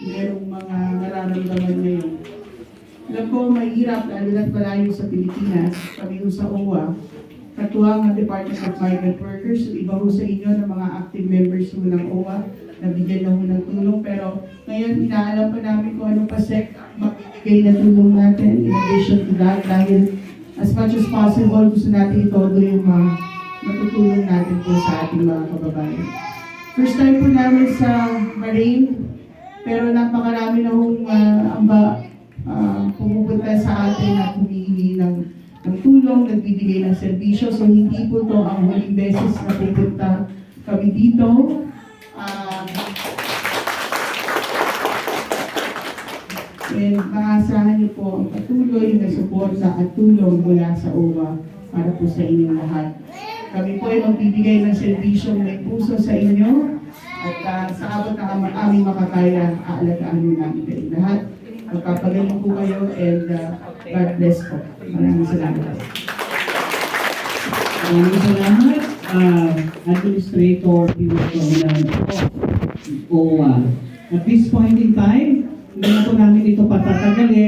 merong mga nararamdaman ngayon. Alam ko, mahirap, lalo na't malayo sa Pilipinas, kami sa OWA, katuwang ang Department of Migrant Workers, iba ho sa inyo ng mga active members ho ng OWA, nabigyan na ho ng tulong, pero ngayon inaalam pa namin kung anong pasek magbigay na tulong natin in addition to that, dahil as much as possible, gusto natin itodo yung mga matutulong natin po sa ating mga kababayan. First time po namin sa Bahrain, pero napakarami na hong pumupunta sa atin at humihingi ng tulong, nagbibigay ng serbisyo. So hindi po to ang huling beses na pupunta kami dito. And maasahan niyo po ang patuloy na suporta at tulong mula sa OWA para po sa inyong lahat. Kami po ay magbibigay ng serbisyong may puso sa inyo at sa abot ng aming makakaya, aalagaan mo namin kayo lahat. Magpapagaling po kayo and God bless po. Maraming salamat. Maraming salamat, Administrator Pimentel OWA. At this point in time, hindi na po namin ito patatagalin.